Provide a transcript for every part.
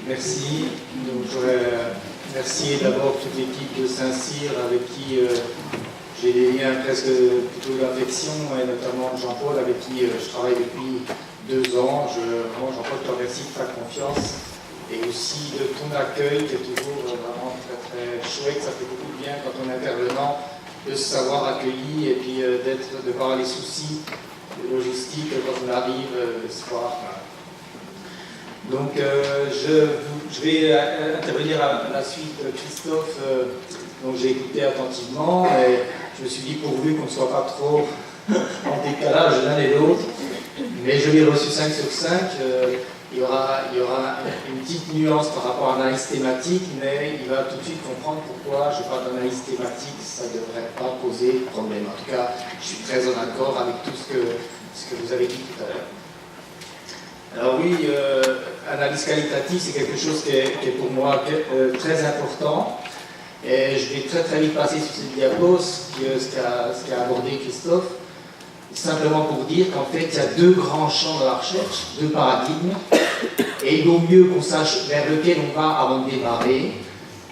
Merci. Donc, je voudrais remercier d'abord toute l'équipe de Saint-Cyr avec qui j'ai des liens presque plutôt d'affection, et notamment Jean-Paul avec qui je travaille depuis 2 ans. Vraiment, Jean-Paul, je te remercie de ta confiance et aussi de ton accueil qui est toujours vraiment très très chouette. Ça fait beaucoup de bien quand on est intervenant de se savoir accueilli et puis de voir les soucis logistiques quand on arrive le soir. Donc je vais intervenir à la suite de Christophe, dont j'ai écouté attentivement, et je me suis dit pourvu qu'on ne soit pas trop en décalage l'un et l'autre, mais je l'ai reçu 5 sur 5, il y aura une petite nuance par rapport à l'analyse thématique, mais il va tout de suite comprendre pourquoi je parle d'analyse thématique, ça ne devrait pas poser problème. En tout cas, je suis très en accord avec tout ce que vous avez dit tout à l'heure. Alors oui, analyse qualitative, c'est quelque chose qui est pour moi très important. Et je vais très très vite passer sur cette diapo, ce qu'a abordé Christophe, simplement pour dire qu'en fait, il y a 2 grands champs de la recherche, 2 paradigmes, et il vaut mieux qu'on sache vers lequel on va avant de démarrer,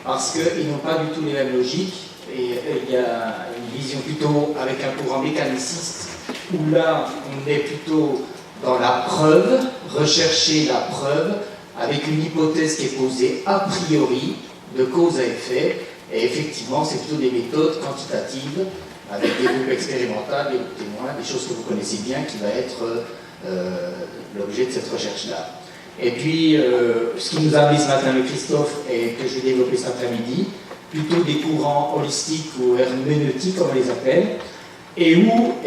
parce qu'ils n'ont pas du tout les mêmes logiques, et il y a une vision plutôt avec un courant mécaniciste, où là, on est plutôt dans la preuve, rechercher la preuve, avec une hypothèse qui est posée a priori, de cause à effet, et effectivement, c'est plutôt des méthodes quantitatives, avec des groupes expérimentaux, des groupes témoins, des choses que vous connaissez bien, qui va être l'objet de cette recherche-là. Et puis, ce qui nous a amené ce matin avec Christophe, et que je vais développer cet après-midi, plutôt des courants holistiques ou herméneutiques, comme on les appelle, et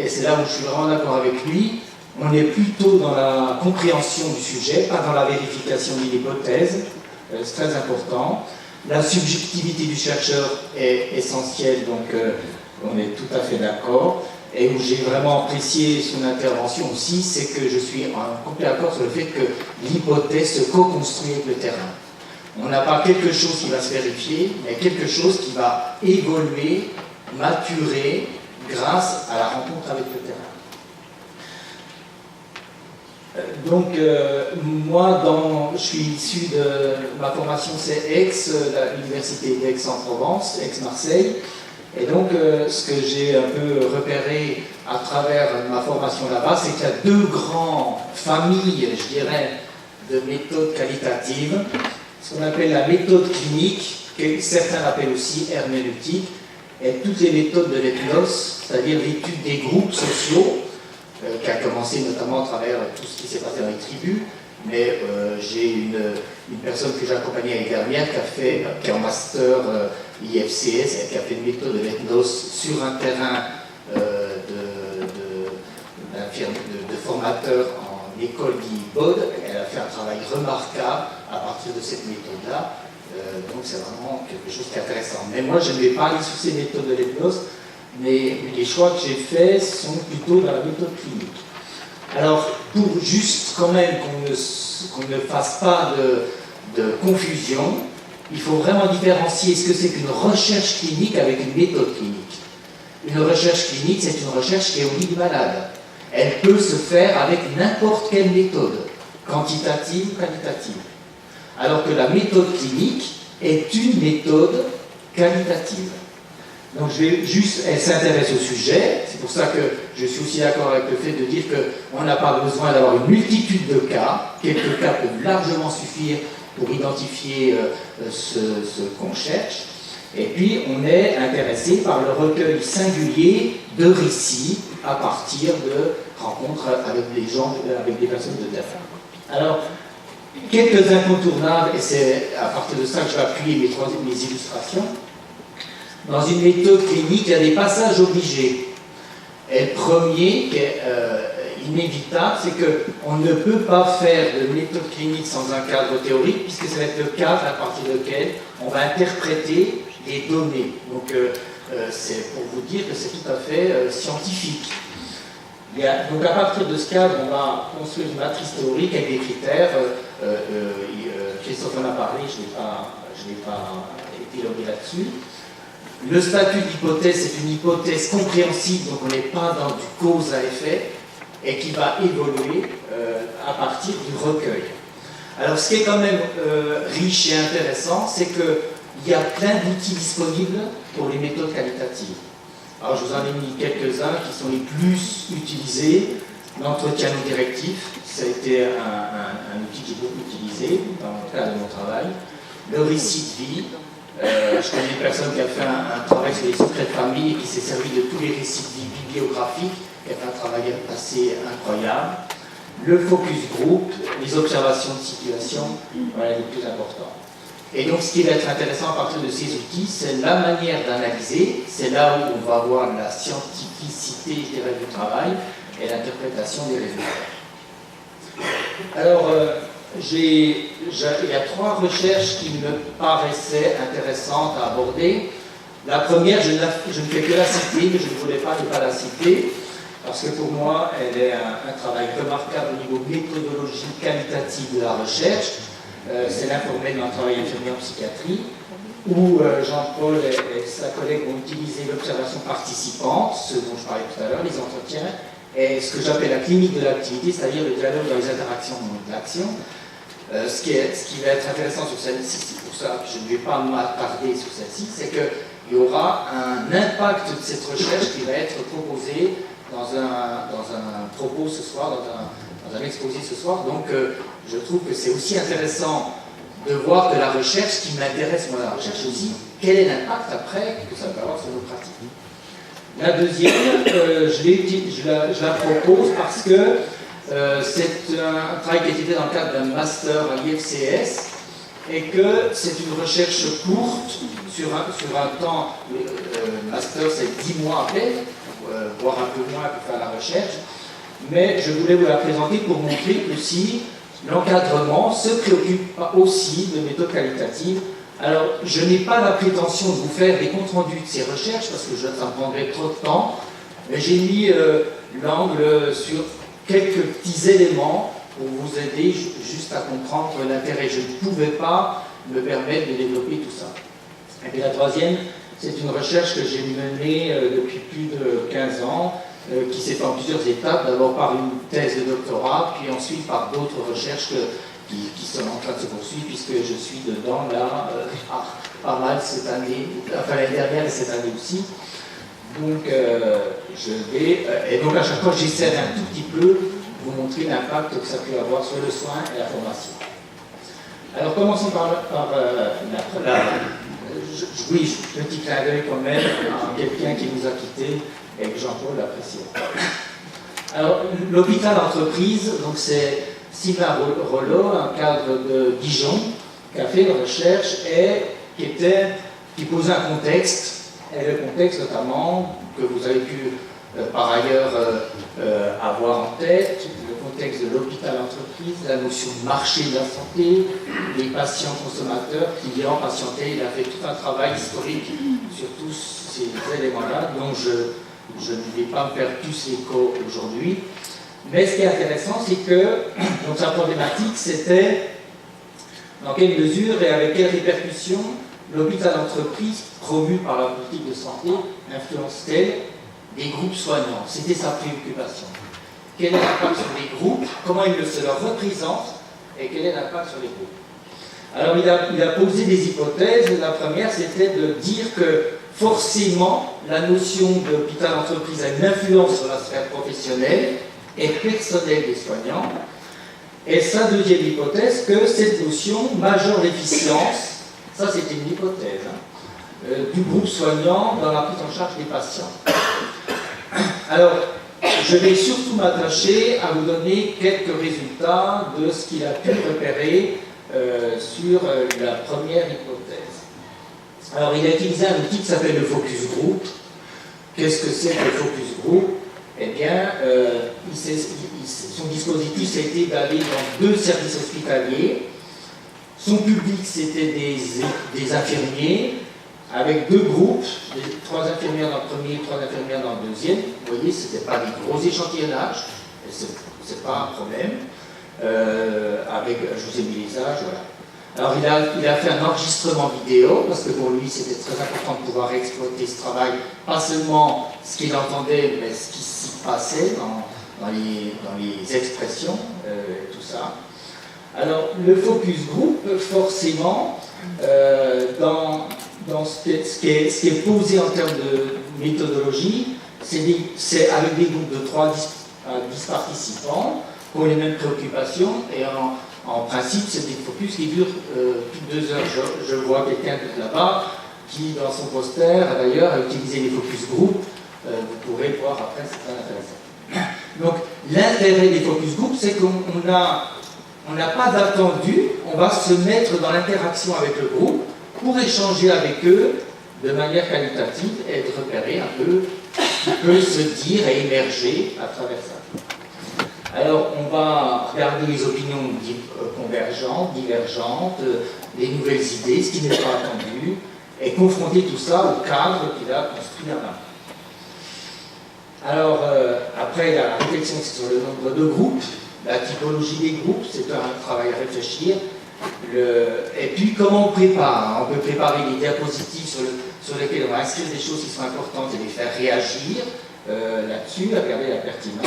c'est là où je suis vraiment d'accord avec lui, on est plutôt dans la compréhension du sujet, pas dans la vérification d'une hypothèse, c'est très important. La subjectivité du chercheur est essentielle, donc on est tout à fait d'accord. Et où j'ai vraiment apprécié son intervention aussi, c'est que je suis en complet accord sur le fait que l'hypothèse se co-construit avec le terrain. On n'a pas quelque chose qui va se vérifier, mais quelque chose qui va évoluer, maturer, grâce à la rencontre avec le terrain. Donc, moi, je suis issu de ma formation, c'est l'université d'Aix-en-Provence, Aix-Marseille. Et donc, ce que j'ai un peu repéré à travers ma formation là-bas, c'est qu'il y a 2 grandes familles, je dirais, de méthodes qualitatives. Ce qu'on appelle la méthode clinique, que certains appellent aussi herméneutique, et toutes les méthodes de l'hypnose, c'est-à-dire l'étude des groupes sociaux, qui a commencé notamment à travers tout ce qui s'est passé dans les tribus, mais j'ai une personne que j'ai accompagnée l'année dernière qui est en master IFCS, qui a fait une méthode de l'hypnose sur un terrain de formateur en école d'IBOD. Elle a fait un travail remarquable à partir de cette méthode-là, donc c'est vraiment quelque chose qui est intéressant. Mais moi, je ne vais pas aller sur ces méthodes de l'hypnose, mais les choix que j'ai faits sont plutôt dans la méthode clinique. Alors, pour juste quand même qu'on ne fasse pas de confusion, il faut vraiment différencier ce que c'est qu'une recherche clinique avec une méthode clinique. Une recherche clinique, c'est une recherche qui est au lit du malade. Elle peut se faire avec n'importe quelle méthode, quantitative ou qualitative. Alors que la méthode clinique est une méthode qualitative. Donc elle s'intéresse au sujet, c'est pour ça que je suis aussi d'accord avec le fait de dire qu'on n'a pas besoin d'avoir une multitude de cas, quelques cas peuvent largement suffire pour identifier ce qu'on cherche, et puis on est intéressé par le recueil singulier de récits à partir de rencontres avec des gens, avec des personnes de terrain. Alors, quelques incontournables, et c'est à partir de ça que je vais appuyer mes illustrations. Dans une méthode clinique, il y a des passages obligés. Et le premier, qui est inévitable, c'est qu'on ne peut pas faire de méthode clinique sans un cadre théorique, puisque ça va être le cadre à partir duquel on va interpréter les données. Donc, c'est pour vous dire que c'est tout à fait scientifique. Donc, à partir de ce cadre, on va construire une matrice théorique avec des critères. Christophe en a parlé, je n'ai pas épilogué là-dessus. Le statut d'hypothèse, c'est une hypothèse compréhensible, donc on n'est pas dans du cause à effet, et qui va évoluer à partir du recueil. Alors, ce qui est quand même riche et intéressant, c'est qu'il y a plein d'outils disponibles pour les méthodes qualitatives. Alors, je vous en ai mis quelques-uns qui sont les plus utilisés. L'entretien non directif, ça a été un outil que j'ai beaucoup utilisé dans le cadre de mon travail. Le récit de vie. Je connais une personne qui a fait un travail sur les secrets de famille et qui s'est servi de tous les récits de vie bibliographiques, qui a fait un travail assez incroyable. Le focus group, les observations de situation, voilà les plus importants. Et donc ce qui va être intéressant à partir de ces outils, c'est la manière d'analyser, c'est là où on va voir la scientificité, je dirais, du travail et l'interprétation des résultats. Alors, il y a 3 recherches qui me paraissaient intéressantes à aborder. La première, je ne fais que la citer, mais je ne voulais pas ne pas la citer, parce que pour moi, elle est un travail remarquable au niveau méthodologie qualitative de la recherche. C'est l'informé d'un travail infirmier en psychiatrie, où Jean-Paul et sa collègue ont utilisé l'observation participante, ce dont je parlais tout à l'heure, les entretiens, et ce que j'appelle la clinique de l'activité, c'est-à-dire le dialogue dans les interactions de l'action. Ce qui va être intéressant sur celle-ci, c'est pour ça que je ne vais pas m'attarder sur celle-ci, c'est qu'il y aura un impact de cette recherche qui va être proposé dans un propos ce soir, dans un exposé ce soir. Donc je trouve que c'est aussi intéressant de voir que la recherche, qui m'intéresse moi la recherche aussi, quel est l'impact après que ça va avoir sur nos pratiques. La deuxième, je la propose parce que c'est un travail qui a été fait dans le cadre d'un master à l'IFCS et que c'est une recherche courte sur un temps, le master c'est 10 mois à peine, voire un peu moins pour faire la recherche, mais je voulais vous la présenter pour montrer que si l'encadrement se préoccupe aussi de méthodes qualitatives. Alors, je n'ai pas la prétention de vous faire des comptes rendus de ces recherches parce que ça me prendrait trop de temps, mais j'ai mis l'angle sur quelques petits éléments pour vous aider juste à comprendre l'intérêt. Je ne pouvais pas me permettre de développer tout ça. Et puis la troisième, c'est une recherche que j'ai menée depuis plus de 15 ans, qui s'est fait en plusieurs étapes, d'abord par une thèse de doctorat, puis ensuite par d'autres recherches qui sont en train de se poursuivre, puisque je suis dedans là, pas mal cette année, enfin l'année dernière et cette année aussi. Donc et donc à chaque fois j'essaie un tout petit peu vous montrer l'impact que ça peut avoir sur le soin et la formation. Alors commençons par oui, petit clin d'œil quand même à quelqu'un qui nous a quittés et que Jean-Paul apprécie. Alors l'hôpital entreprise, donc c'est Sylvain Rollo, un cadre de Dijon, qui a fait une recherche et qui posait un contexte, et le contexte notamment que vous avez pu par ailleurs avoir en tête, le contexte de l'hôpital-entreprise, la notion de marché de la santé, les patients consommateurs, clients, patienté. Il a fait tout un travail historique sur tous ces éléments-là, dont je ne vais pas me faire plus l'écho aujourd'hui. Mais ce qui est intéressant, c'est que donc sa problématique, c'était dans quelle mesure et avec quelles répercussions l'hôpital-entreprise, promu par la politique de santé, influence-t-elle des groupes soignants. C'était sa préoccupation. Quel est l'impact sur les groupes, comment il se leur représente et quel est l'impact sur les groupes. Alors il a posé des hypothèses. La première, c'était de dire que forcément la notion d'hôpital-entreprise a une influence sur la sphère professionnelle et personnelle des soignants. Et sa deuxième hypothèse, que cette notion majore l'efficience, ça c'était une hypothèse, du groupe soignant dans la prise en charge des patients. Alors, je vais surtout m'attacher à vous donner quelques résultats de ce qu'il a pu repérer sur la première hypothèse. Alors, il a utilisé un outil qui s'appelle le focus group. Qu'est-ce que c'est que le focus group? Eh bien, son dispositif, c'était d'aller dans 2 services hospitaliers. Son public, c'était des infirmiers, avec 2 groupes, 3 infirmières dans le premier, 3 infirmières dans le deuxième. Vous voyez, ce n'était pas des gros échantillonnages, ce n'est pas un problème. Je vous ai mis les âges, voilà. Alors, il a fait un enregistrement vidéo, parce que pour lui, c'était très important de pouvoir exploiter ce travail, pas seulement ce qu'il entendait, mais ce qui s'y passait dans les expressions, tout ça. Alors, le focus group, forcément, dans ce qui est posé en termes de méthodologie, c'est avec des groupes de 3 à 10 participants qui ont les mêmes préoccupations, et en principe, c'est des focus qui durent plus de 2 heures. Je vois quelqu'un là-bas qui, dans son poster, d'ailleurs, a utilisé les focus group. Vous pourrez voir après, c'est très intéressant. Donc, l'intérêt des focus group, c'est qu'on n'a pas d'attendu, on va se mettre dans l'interaction avec le groupe pour échanger avec eux de manière qualitative et être repéré un peu ce qui peut se dire et émerger à travers ça. Alors, on va regarder les opinions convergentes, divergentes, les nouvelles idées, ce qui n'est pas attendu, et confronter tout ça au cadre qu'il a construit en amont. Alors, après, la réflexion sur le nombre de groupes, la typologie des groupes, c'est un travail à réfléchir. Et puis, comment on prépare? On peut préparer des diapositives sur lesquelles on va inscrire des choses qui sont importantes et les faire réagir là-dessus, à regarder la pertinence.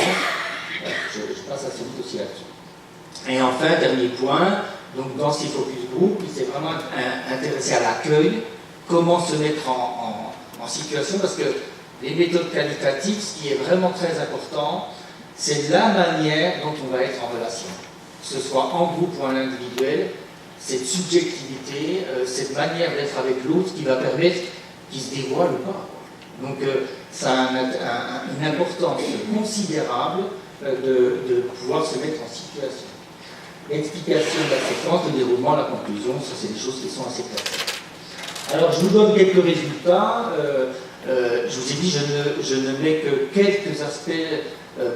Je passe assez vite aussi là-dessus. Et enfin, dernier point, donc dans ces focus group, il s'est vraiment intéressé à l'accueil, comment se mettre en situation, parce que les méthodes qualitatives, ce qui est vraiment très important, c'est la manière dont on va être en relation. Que ce soit en groupe ou en individuel, cette subjectivité, cette manière d'être avec l'autre qui va permettre qu'il se dévoile ou pas. Donc ça a une importance considérable de pouvoir se mettre en situation. L'explication de la séquence, le déroulement, la conclusion, ça c'est des choses qui sont assez claires. Alors je vous donne quelques résultats. Je vous ai dit, je ne mets que quelques aspects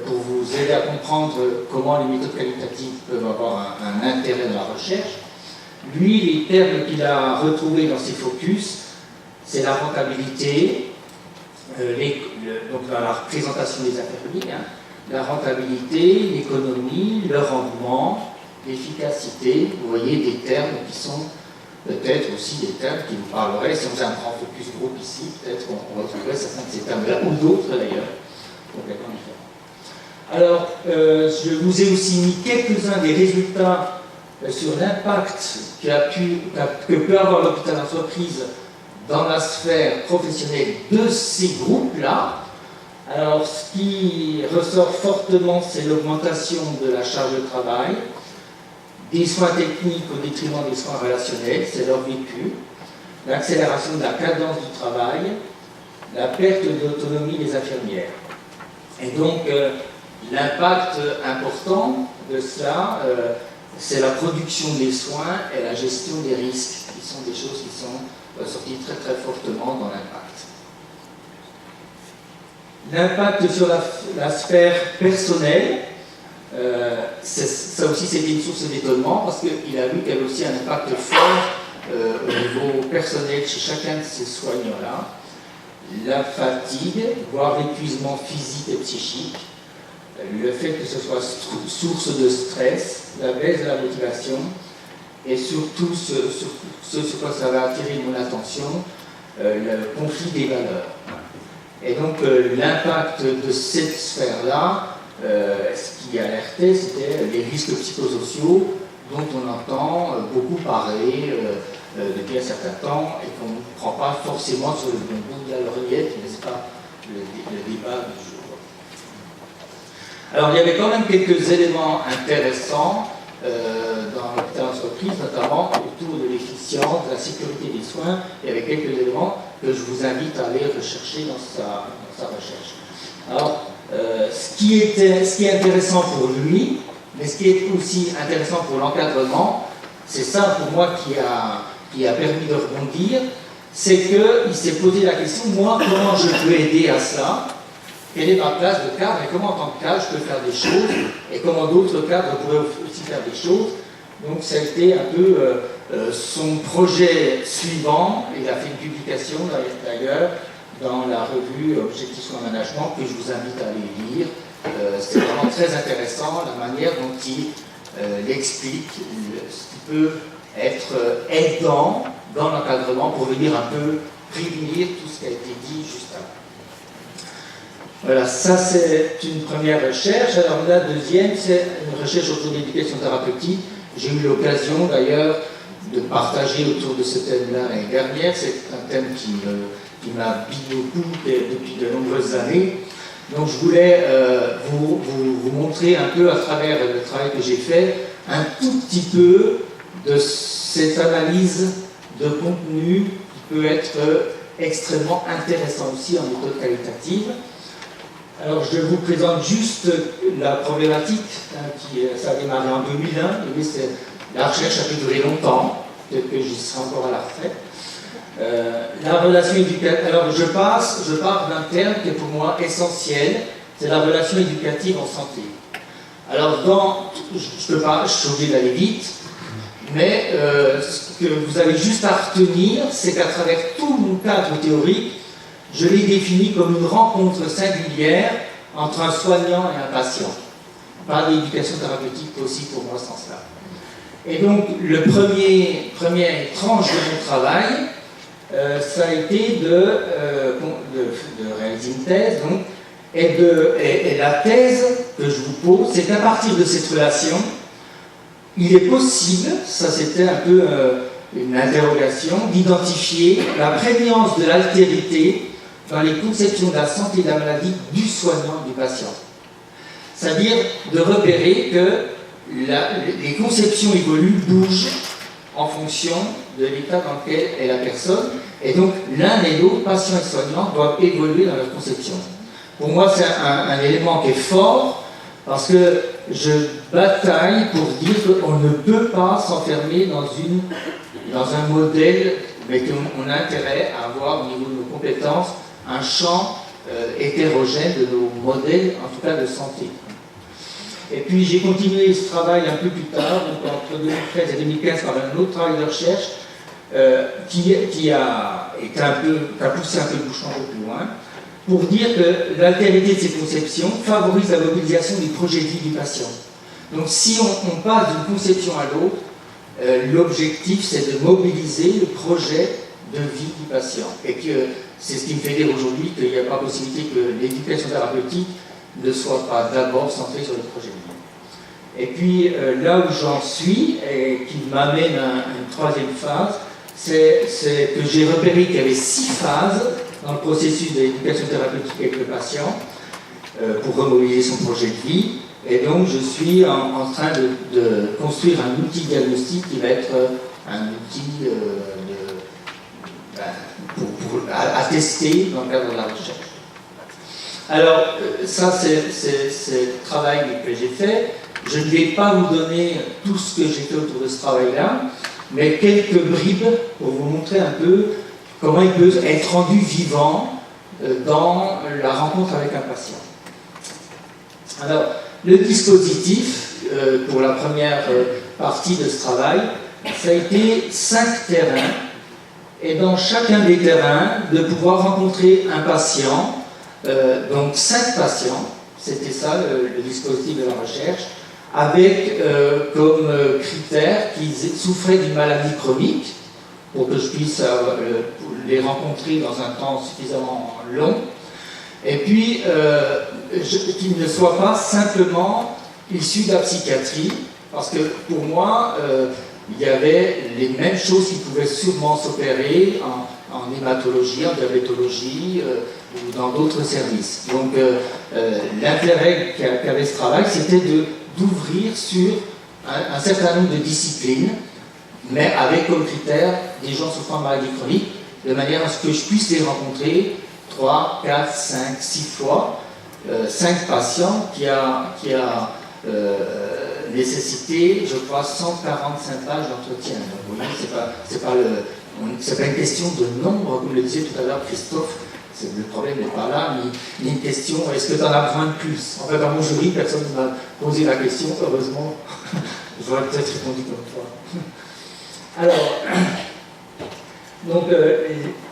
pour vous aider à comprendre comment les méthodes qualitatives peuvent avoir un intérêt dans la recherche. Lui, les termes qu'il a retrouvés dans ses focus, c'est la rentabilité, donc dans la représentation des affaires publiques, la rentabilité, l'économie, le rendement, l'efficacité. Vous voyez des termes qui sont peut-être aussi des termes qui vous parleraient. Si on faisait un grand focus group ici, peut-être qu'on retrouverait certains de ces termes-là, ou d'autres d'ailleurs, complètement différents. Alors, je vous ai aussi mis quelques-uns des résultats sur l'impact que peut avoir l'hôpital d'entreprise dans la sphère professionnelle de ces groupes-là. Alors, ce qui ressort fortement, c'est l'augmentation de la charge de travail, des soins techniques au détriment des soins relationnels, c'est leur vécu, l'accélération de la cadence du travail, la perte de l'autonomie des infirmières. Et donc, l'impact important de cela, c'est la production des soins et la gestion des risques, qui sont des choses qui sont sorties très très fortement dans l'impact. L'impact sur la sphère personnelle, ça aussi c'était une source d'étonnement parce qu'il a vu qu'il y avait aussi un impact fort au niveau personnel chez chacun de ces soignants-là. La fatigue, voire l'épuisement physique et psychique, le fait que ce soit source de stress, la baisse de la motivation et surtout ce sur quoi ça va attirer mon attention, le conflit des valeurs. Et donc l'impact de cette sphère-là, ce qui alertait, c'était les risques psychosociaux dont on entend beaucoup parler depuis un certain temps et qu'on ne prend pas forcément sur le bon bout de la lorgnette, n'est-ce pas, le débat du jour. Alors il y avait quand même quelques éléments intéressants dans l'hôpital d'entreprise, notamment autour de l'efficience, de la sécurité des soins. Il y avait quelques éléments que je vous invite à aller rechercher dans sa recherche. Alors, ce qui est intéressant pour lui, mais ce qui est aussi intéressant pour l'encadrement, c'est ça pour moi qui a permis de rebondir, c'est qu'il s'est posé la question, moi, comment je peux aider à ça? Quelle est ma place de cadre et comment en tant que cadre je peux faire des choses et comment d'autres cadres pourraient aussi faire des choses. Donc ça a été un peu son projet suivant. Il a fait une publication d'ailleurs dans la revue Objectifs Soins Management que je vous invite à aller lire. C'est vraiment très intéressant la manière dont il explique ce qui peut être aidant dans l'encadrement pour venir un peu prévenir tout ce qui a été dit juste avant. Voilà, ça c'est une première recherche. Alors la deuxième, c'est une recherche autour de l'éducation thérapeutique. J'ai eu l'occasion d'ailleurs de partager autour de ce thème-là l'année dernière. C'est un thème qui m'habite beaucoup depuis de nombreuses années. Donc je voulais vous montrer un peu à travers le travail que j'ai fait, un tout petit peu de cette analyse de contenu qui peut être extrêmement intéressant aussi en méthode qualitative. Alors je vous présente juste la problématique, ça a démarré en 2001, et la recherche a pu durer longtemps, peut-être que j'y serai encore à la retraite. La relation éducative, alors je pars d'un terme qui est pour moi essentiel, c'est la relation éducative en santé. Alors je suis obligé d'aller vite, mais ce que vous avez juste à retenir, c'est qu'à travers tout mon cadre théorique, je l'ai défini comme une rencontre singulière entre un soignant et un patient. Par l'éducation thérapeutique aussi pour moi, ce sens-là. Et donc, le première tranche de mon travail, ça a été de réaliser une thèse, donc, et la thèse que je vous pose, c'est qu'à partir de cette relation, il est possible, ça c'était un peu une interrogation, d'identifier la prégnance de l'altérité dans les conceptions de la santé et de la maladie du soignant et du patient. C'est-à-dire de repérer que les conceptions évoluent, bougent en fonction de l'état dans lequel est la personne, et donc l'un et l'autre, patient et soignant, doivent évoluer dans leur conception. Pour moi, c'est un élément qui est fort, parce que je bataille pour dire qu'on ne peut pas s'enfermer dans un modèle, mais qu'on a intérêt à avoir au niveau de nos compétences un champ hétérogène de nos modèles, en tout cas de santé. Et puis j'ai continué ce travail un peu plus tard, donc entre 2013 et 2015, par un autre travail de recherche qui a poussé un peu le bouchon un peu plus loin, pour dire que l'altérité de ces conceptions favorise la mobilisation des projets de vie du patient. Donc si on passe d'une conception à l'autre, l'objectif c'est de mobiliser le projet de vie du patient. Et que c'est ce qui me fait dire aujourd'hui qu'il n'y a pas possibilité que l'éducation thérapeutique ne soit pas d'abord centrée sur le projet de vie. Et puis là où j'en suis, et qui m'amène à une troisième phase, c'est que j'ai repéré qu'il y avait 6 phases dans le processus de l'éducation thérapeutique avec le patient pour remobiliser son projet de vie. Et donc je suis en train de construire un outil diagnostique qui va être un outil à tester dans le cadre de la recherche. Alors, ça c'est le travail que j'ai fait. Je ne vais pas vous donner tout ce que j'ai fait autour de ce travail-là, mais quelques bribes pour vous montrer un peu comment il peut être rendu vivant dans la rencontre avec un patient. Alors, le dispositif, pour la première partie de ce travail, ça a été 5 terrains, et dans chacun des terrains, de pouvoir rencontrer un patient, donc 5 patients, c'était ça le dispositif de la recherche, avec comme critère qu'ils souffraient d'une maladie chronique, pour que je puisse les rencontrer dans un temps suffisamment long, et puis qu'ils ne soient pas simplement issus de la psychiatrie, parce que pour moi, il y avait les mêmes choses qui pouvaient sûrement s'opérer en hématologie, en diabétologie ou dans d'autres services. Donc l'intérêt qu'avait ce travail, c'était d'ouvrir sur un certain nombre de disciplines, mais avec comme critère des gens souffrant de maladies chroniques, de manière à ce que je puisse les rencontrer 3, 4, 5, 6 fois, 5 patients qui a nécessité, je crois, 145 pages d'entretien. Donc vous voyez, c'est pas une question de nombre, comme le disait tout à l'heure Christophe. Le problème n'est pas là, ni une question, est-ce que tu en as besoin de plus? En fait, dans mon jury, personne ne m'a posé la question, heureusement. J'aurais peut-être répondu comme toi.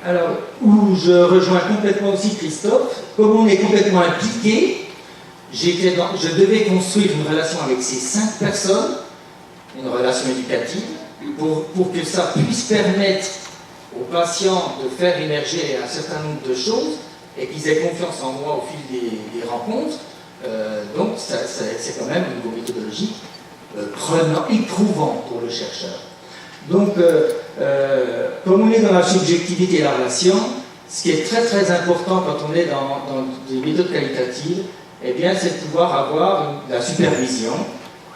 Alors, où je rejoins complètement aussi Christophe, comme on est complètement impliqué, je devais construire une relation avec ces 5 personnes, une relation éducative, pour que ça puisse permettre aux patients de faire émerger un certain nombre de choses et qu'ils aient confiance en moi au fil des rencontres. Donc c'est quand même une méthodologie éprouvant pour le chercheur. Donc, comme on est dans la subjectivité et la relation, ce qui est très très important quand on est dans des méthodes qualitatives, eh bien, c'est de pouvoir avoir la supervision,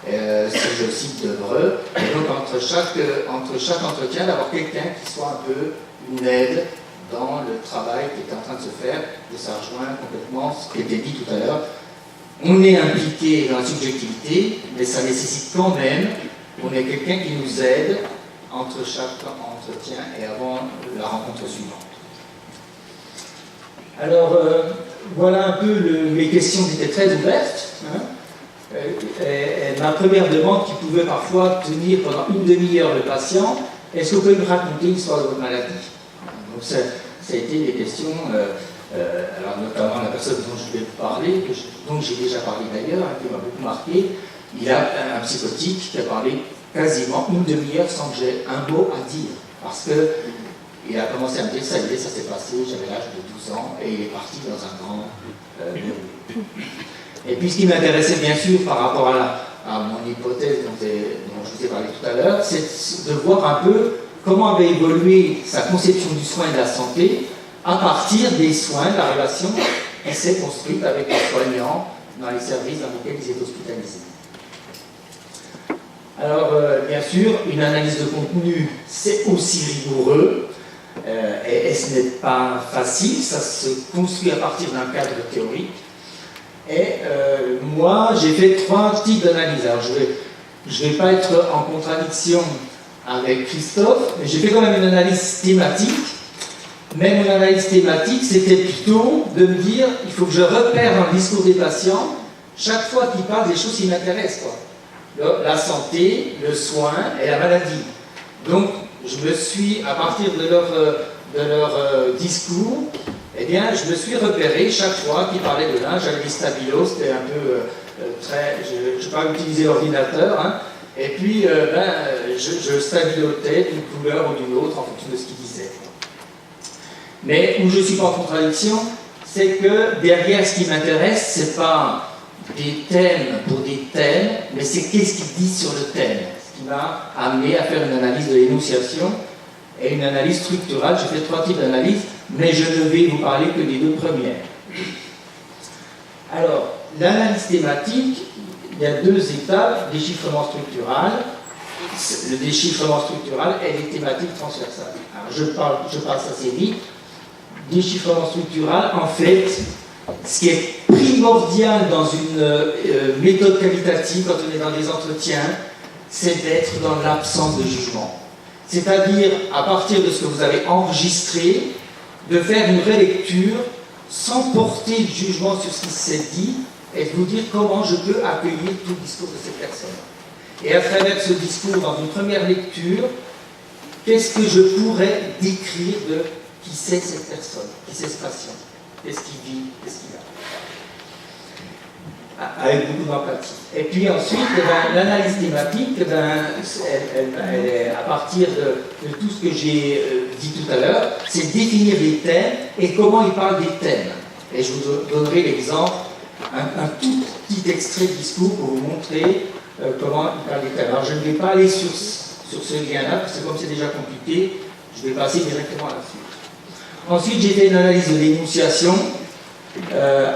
si je cite Debreu, et donc entre chaque entretien, d'avoir quelqu'un qui soit un peu une aide dans le travail qui est en train de se faire, et ça rejoint complètement ce qui était dit tout à l'heure. On est impliqué dans la subjectivité, mais ça nécessite quand même qu'on ait quelqu'un qui nous aide entre chaque entretien et avant la rencontre suivante. Alors, voilà un peu mes questions qui étaient très ouvertes. Hein. Et ma première demande qui pouvait parfois tenir pendant une demi-heure le patient, est-ce que vous pouvez me raconter l'histoire de votre maladie? Donc ça a été des questions, alors notamment la personne dont je vais vous parler, dont j'ai déjà parlé d'ailleurs, hein, qui m'a beaucoup marqué, il a un psychotique qui a parlé quasiment une demi-heure sans que j'ai un mot à dire, parce que il a commencé à me dire, ça y est, ça s'est passé, j'avais l'âge de 12 ans, et il est parti dans un grand bureau. Et puis ce qui m'intéressait bien sûr par rapport à mon hypothèse dont je vous ai parlé tout à l'heure, c'est de voir un peu comment avait évolué sa conception du soin et de la santé à partir des soins, de la relation qui s'est construite avec les soignants dans les services dans lesquels ils étaient hospitalisés. Alors, bien sûr, une analyse de contenu, c'est aussi rigoureux, et ce n'est pas facile, ça se construit à partir d'un cadre théorique. Et moi, j'ai fait 3 types d'analyses. Alors, je vais pas être en contradiction avec Christophe, mais j'ai fait quand même une analyse thématique. Mais mon analyse thématique, c'était plutôt de me dire, il faut que je repère dans le discours des patients, chaque fois qu'ils parlent des choses qui m'intéressent, quoi. La santé, le soin et la maladie. Donc, je me suis, à partir de leur discours, eh bien, je me suis repéré chaque fois qu'ils parlaient de l'un. J'avais des stabilos, c'était un peu très... Je ne vais pas utiliser l'ordinateur, hein, et puis je stabilotais d'une couleur ou d'une autre en fonction de ce qu'ils disaient. Mais où je ne suis pas en contradiction, c'est que derrière ce qui m'intéresse, ce n'est pas des thèmes pour des thèmes, mais c'est qu'est-ce qu'ils disent sur le thème. Ce qui m'a amené à faire une analyse de l'énonciation et une analyse structurale. J'ai fait 3 types d'analyses, mais je ne vais vous parler que des 2 premières. Alors, l'analyse thématique, il y a 2 étapes, déchiffrement structural. Le déchiffrement structural et les thématiques transversales. Alors, je passe assez vite. Déchiffrement structural, en fait, ce qui est primordial dans une méthode qualitative, quand on est dans des entretiens, c'est d'être dans l'absence de jugement. C'est-à-dire, à partir de ce que vous avez enregistré, de faire une relecture sans porter de jugement sur ce qui s'est dit et de vous dire comment je peux accueillir tout le discours de cette personne. Et à travers ce discours, dans une première lecture, qu'est-ce que je pourrais décrire de qui c'est cette personne, qui c'est ce patient, qu'est-ce qu'il vit, qu'est-ce qu'il a. Avec beaucoup d'empathie. Et puis ensuite, l'analyse thématique, elle est à partir de tout ce que j'ai dit tout à l'heure, c'est définir les thèmes et comment ils parlent des thèmes. Et je vous donnerai l'exemple, un tout petit extrait de discours pour vous montrer comment ils parlent des thèmes. Alors je ne vais pas aller sur ce lien-là, parce que comme c'est déjà compliqué, je vais passer directement à la suite. Ensuite, j'ai fait une analyse de l'énonciation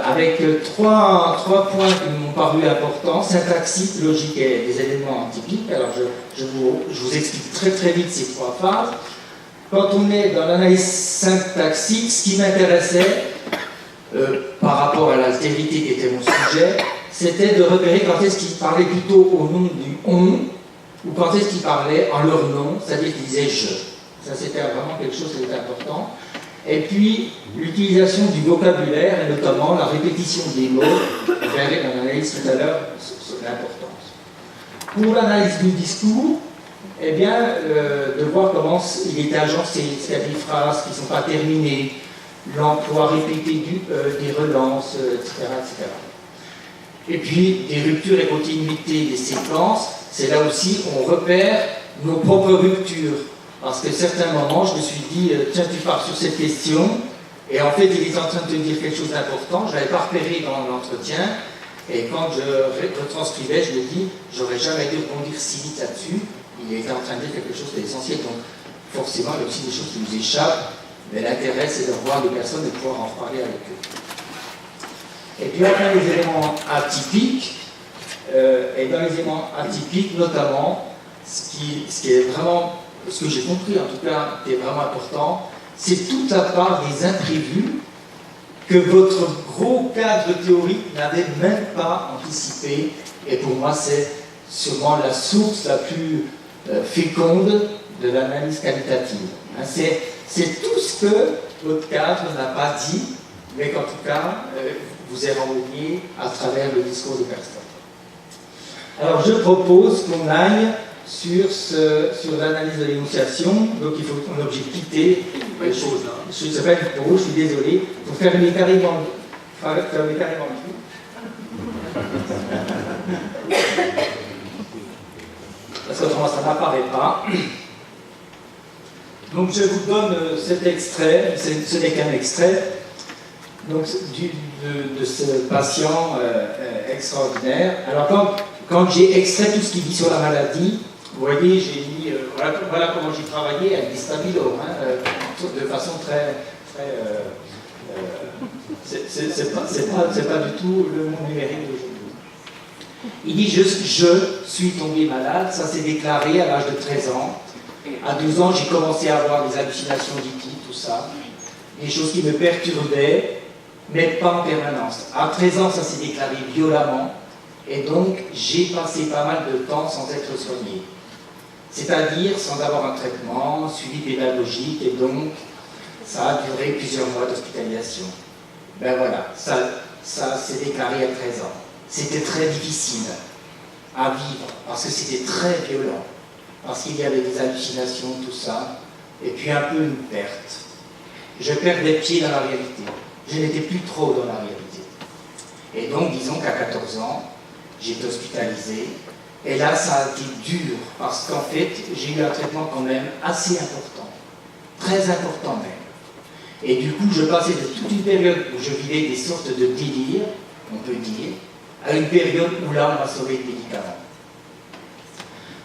avec 3 points qui m'ont paru importants, syntaxique, logique et des éléments typiques. Alors, je vous explique très très vite ces 3 phases. Quand on est dans l'analyse syntaxique, ce qui m'intéressait par rapport à l'altérité qui était mon sujet, c'était de repérer quand est-ce qu'ils parlaient plutôt au nom du « on » ou quand est-ce qu'ils parlaient en leur nom, c'est-à-dire qu'ils disaient « je ». Ça, c'était vraiment quelque chose qui était important. Et puis, l'utilisation du vocabulaire, et notamment la répétition des mots, vous verrez dans l'analyse tout à l'heure l'importance. Pour l'analyse du discours, eh bien, de voir comment il est agencé, s'il y a des phrases qui ne sont pas terminées, l'emploi répété des relances, etc., etc. Et puis, des ruptures et continuités des séquences, c'est là aussi on repère nos propres ruptures. Parce qu'à certains moments, je me suis dit, tiens, tu pars sur cette question, et en fait, il est en train de te dire quelque chose d'important, je ne l'avais pas repéré dans l'entretien, Et quand je retranscrivais, je me dis, j'aurais jamais dû rebondir si vite là-dessus. Il était en train de dire quelque chose d'essentiel, donc forcément, il y a aussi des choses qui nous échappent, mais l'intérêt, c'est de voir les personnes et de pouvoir en reparler avec eux. Et puis, enfin, les éléments atypiques, et dans les éléments atypiques, notamment, ce qui est vraiment, ce que j'ai compris en tout cas, qui est vraiment important, c'est toute la part des imprévus que votre gros cadre théorique n'avait même pas anticipé. Et pour moi, c'est sûrement la source la plus féconde de l'analyse qualitative. Hein, c'est tout ce que votre cadre n'a pas dit, mais qu'en tout cas, vous est renvoyé à travers le discours de personnes. Alors, je propose qu'on aille sur l'analyse de l'énonciation. Donc, il faut qu'on est obligé de quitter. Je ne sais pas une pause, je suis désolé. Il faut fermer carrément tout. Parce qu'autrement, ça n'apparaît pas. Donc, je vous donne cet extrait. Ce n'est qu'un extrait. Donc, de ce patient extraordinaire. Alors, quand j'ai extrait tout ce qu'il dit sur la maladie, vous voyez, j'ai mis, voilà comment j'ai travaillé avec des stabilos, hein, de façon très c'est pas du tout le monde numérique d'aujourd'hui. Il dit, je suis tombé malade, ça s'est déclaré à l'âge de 13 ans. À 12 ans, j'ai commencé à avoir des hallucinations liquides, tout ça, des choses qui me perturbaient, mais pas en permanence. À 13 ans, ça s'est déclaré violemment, et donc j'ai passé pas mal de temps sans être soigné. C'est-à-dire sans avoir un traitement, suivi pédagogique, et donc ça a duré plusieurs mois d'hospitalisation. Ben voilà, ça s'est déclaré à 13 ans. C'était très difficile à vivre, parce que c'était très violent, parce qu'il y avait des hallucinations, tout ça, et puis un peu une perte. Je perdais pied dans la réalité. Je n'étais plus trop dans la réalité. Et donc, disons qu'à 14 ans, j'ai été hospitalisé, et là, ça a été dur, parce qu'en fait, j'ai eu un traitement quand même assez important, très important même. Et du coup, je passais de toute une période où je vivais des sortes de délires, on peut dire, à une période où là, on m'a sauvé de médicaments.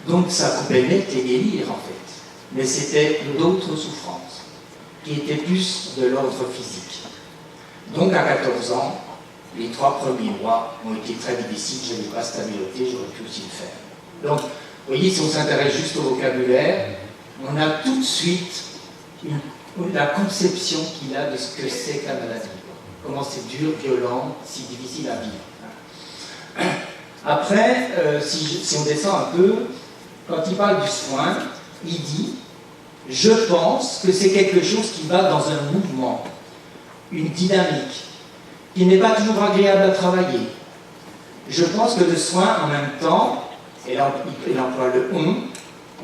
Donc, ça coupait net les délires, en fait. Mais c'était d'autres souffrances, qui étaient plus de l'ordre physique. Donc, à 14 ans, les 3 premiers mois ont été très difficiles, je n'ai pas stabiloté, j'aurais pu aussi le faire. Donc, vous voyez, si on s'intéresse juste au vocabulaire, on a tout de suite la conception qu'il a de ce que c'est que la maladie. Comment c'est dur, violent, si difficile à vivre. Après, si on descend un peu, quand il parle du soin, il dit « Je pense que c'est quelque chose qui va dans un mouvement, une dynamique, qui n'est pas toujours agréable à travailler. Je pense que le soin, en même temps, et là il emploie le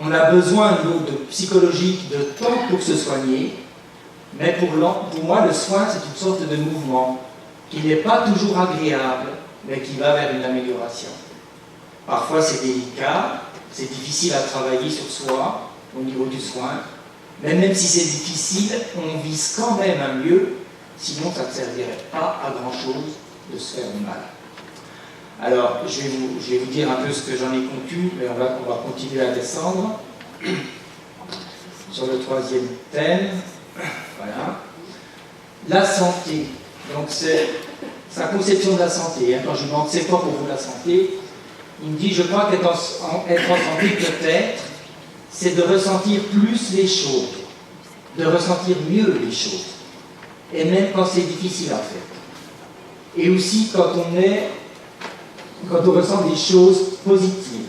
on a besoin de psychologique de temps pour se soigner, mais pour moi, le soin, c'est une sorte de mouvement qui n'est pas toujours agréable, mais qui va vers une amélioration. Parfois, c'est délicat, c'est difficile à travailler sur soi, au niveau du soin, mais même si c'est difficile, on vise quand même un mieux, sinon ça ne servirait pas à grand-chose de se faire du mal. Alors, je vais vous dire un peu ce que j'en ai conclu, mais on va continuer à descendre sur le 3e thème. Voilà. La santé. Donc, c'est sa conception de la santé. Hein. Quand je lui demande c'est quoi pour vous la santé, il me dit je crois qu'être en santé peut-être, c'est de ressentir plus les choses, de ressentir mieux les choses, et même quand c'est difficile à faire. Et aussi quand on ressent des choses positives.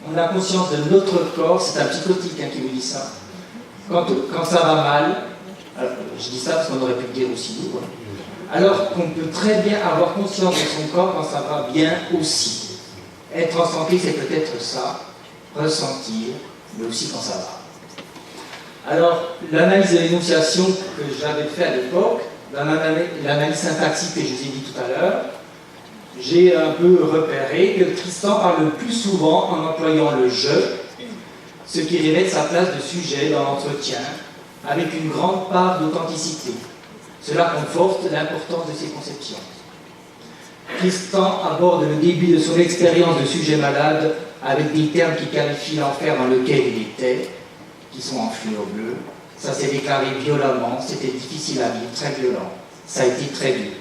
On a conscience de notre corps, c'est un psychotique qui vous dit ça. Quand ça va mal, alors, je dis ça parce qu'on aurait pu le dire aussi nous, alors qu'on peut très bien avoir conscience de son corps quand ça va bien aussi. Être en santé, c'est peut-être ça, ressentir, mais aussi quand ça va. Alors, l'analyse de l'énonciation que j'avais fait à l'époque, l'analyse syntaxique que je vous ai dit tout à l'heure, j'ai un peu repéré que Tristan parle le plus souvent en employant le « je », ce qui révèle sa place de sujet dans l'entretien, avec une grande part d'authenticité. Cela conforte l'importance de ses conceptions. Tristan aborde le début de son expérience de sujet malade avec des termes qui qualifient l'enfer dans lequel il était, qui sont en fluor bleu. Ça s'est déclaré violemment, c'était difficile à vivre, très violent. Ça a été très dur.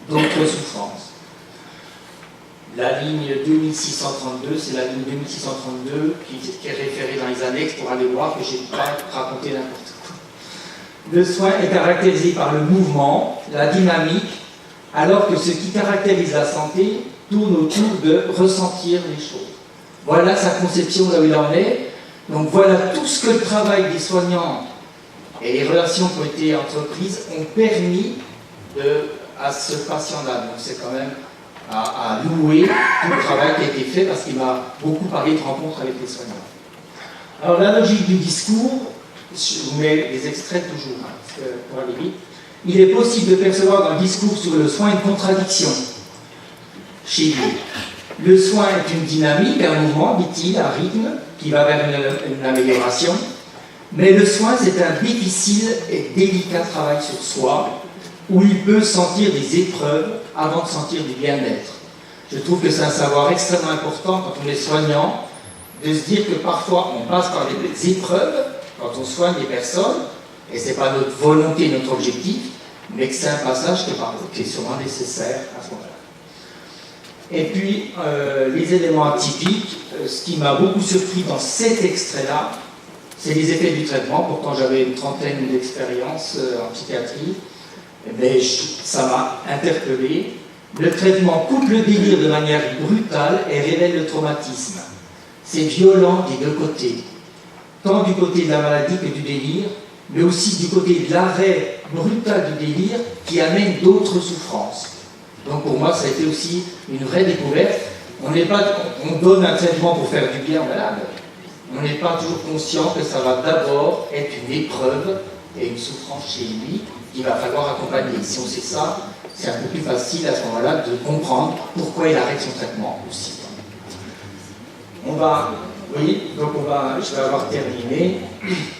D'autres souffrances. La ligne 2632, c'est la ligne 2632 qui est référée dans les annexes pour aller voir que je n'ai pas raconté n'importe quoi. Le soin est caractérisé par le mouvement, la dynamique, alors que ce qui caractérise la santé tourne autour de ressentir les choses. Voilà sa conception là où il en est. Donc voilà tout ce que le travail des soignants et les relations qui ont été entreprises ont permis à ce patient-là. Donc c'est quand même à louer tout le travail qui a été fait parce qu'il m'a beaucoup parlé de rencontres avec les soignants. Alors la logique du discours, je vous mets les extraits toujours, hein, parce que pour aller vite. Il est possible de percevoir dans le discours sur le soin une contradiction chez lui. Le soin est une dynamique, un mouvement, dit-il, un rythme qui va vers une amélioration. Mais le soin, c'est un difficile et délicat travail sur soi, où il peut sentir des épreuves avant de sentir du bien-être. Je trouve que c'est un savoir extrêmement important quand on est soignant, de se dire que parfois on passe par des épreuves quand on soigne des personnes, et ce n'est pas notre volonté, notre objectif, mais que c'est un passage qui est sûrement nécessaire à ce moment-là. Et puis, les éléments atypiques, ce qui m'a beaucoup surpris dans cet extrait-là, c'est les effets du traitement. Pourtant, j'avais une trentaine d'expériences en psychiatrie, mais ça m'a interpellé. Le traitement coupe le délire de manière brutale et révèle le traumatisme. C'est violent des deux côtés, tant du côté de la maladie que du délire, mais aussi du côté de l'arrêt brutal du délire qui amène d'autres souffrances. Donc pour moi, ça a été aussi une vraie découverte. On donne un traitement pour faire du bien au malade. On n'est pas toujours conscient que ça va d'abord être une épreuve et une souffrance chez lui qu'il va falloir accompagner. Si on sait ça, c'est un peu plus facile à ce moment-là de comprendre pourquoi il arrête son traitement aussi. Je vais avoir terminé.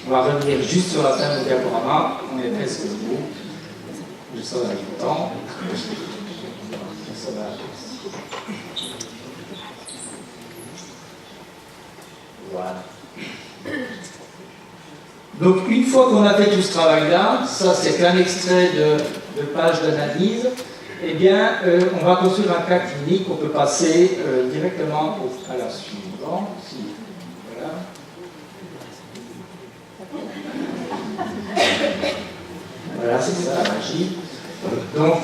On va revenir juste sur la fin du diaporama. On est presque au bout. Je sors avec le temps. Voilà. Donc une fois qu'on a fait tout ce travail-là, ça c'est qu'un extrait de page d'analyse, eh bien on va construire un cas clinique, on peut passer directement à la suivante. Voilà. Voilà, c'est ça la magie. Donc,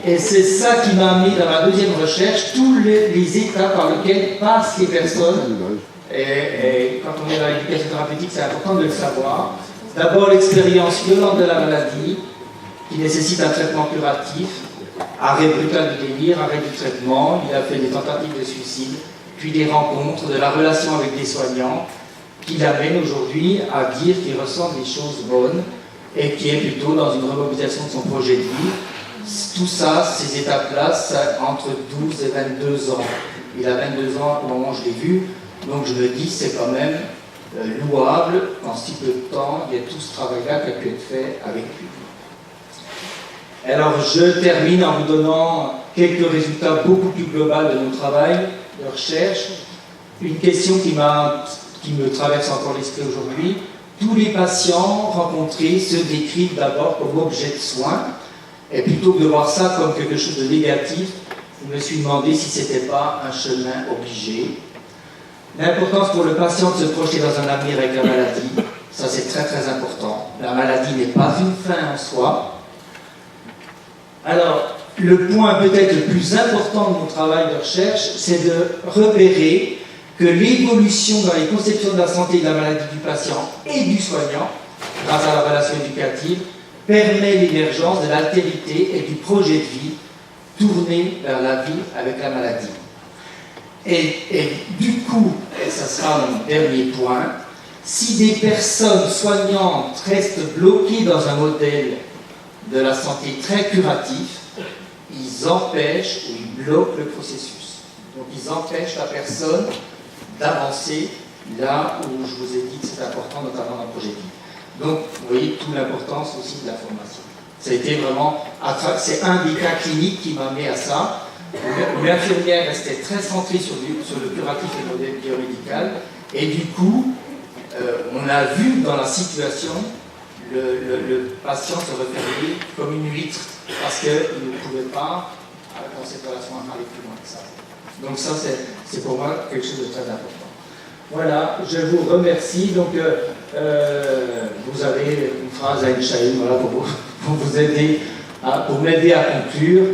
et c'est ça qui m'a amené dans ma deuxième recherche, tous les états par lesquels passent les personnes. Et quand on est dans l'éducation thérapeutique, c'est important de le savoir. D'abord, l'expérience violente de la maladie, qui nécessite un traitement curatif, arrêt brutal du délire, arrêt du traitement, il a fait des tentatives de suicide, puis des rencontres, de la relation avec des soignants, qui l'amènent aujourd'hui à dire qu'il ressent des choses bonnes, et qui est plutôt dans une remobilisation de son projet de vie. Tout ça, ces étapes-là, c'est entre 12 et 22 ans. Il a 22 ans au moment où je l'ai vu, donc je me dis c'est quand même louable, en si peu de temps, il y a tout ce travail-là qui a pu être fait avec lui. Alors je termine en vous donnant quelques résultats beaucoup plus globaux de mon travail de recherche. Une question qui me traverse encore l'esprit aujourd'hui. Tous les patients rencontrés se décrivent d'abord comme objet de soin, et plutôt que de voir ça comme quelque chose de négatif, je me suis demandé si ce n'était pas un chemin obligé. L'importance pour le patient de se projeter dans un avenir avec la maladie, ça c'est très très important. La maladie n'est pas une fin en soi. Alors, le point peut-être le plus important de mon travail de recherche, c'est de repérer que l'évolution dans les conceptions de la santé et de la maladie du patient et du soignant, grâce à la relation éducative, permet l'émergence de l'altérité et du projet de vie tourné vers la vie avec la maladie. Et du coup, et ça sera mon dernier point, si des personnes soignantes restent bloquées dans un modèle de la santé très curatif, ils empêchent ou ils bloquent le processus. Donc ils empêchent la personne d'avancer là où je vous ai dit que c'est important, notamment dans le projet de vie. Donc, vous voyez toute l'importance aussi de la formation. Ça a été vraiment, c'est un des cas cliniques qui m'a amené à ça, où l'infirmière restait très centrée sur le curatif et le modèle biomédical, et du coup, on a vu dans la situation le patient se refermer comme une huître, parce qu'il ne pouvait pas, dans cette relation, aller plus loin que ça. Donc ça, c'est pour moi quelque chose de très important. Voilà, je vous remercie. Donc, vous avez une phrase à Einstein, voilà, pour vous aider, pour m'aider à conclure.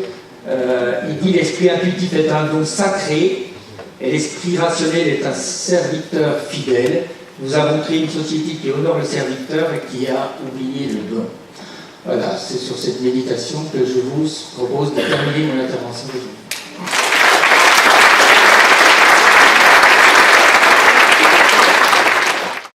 Il dit: l'esprit intuitif est un don sacré et l'esprit rationnel est un serviteur fidèle. Nous avons créé une société qui honore le serviteur et qui a oublié le don. Voilà, c'est sur cette méditation que je vous propose de terminer mon intervention d'aujourd'hui.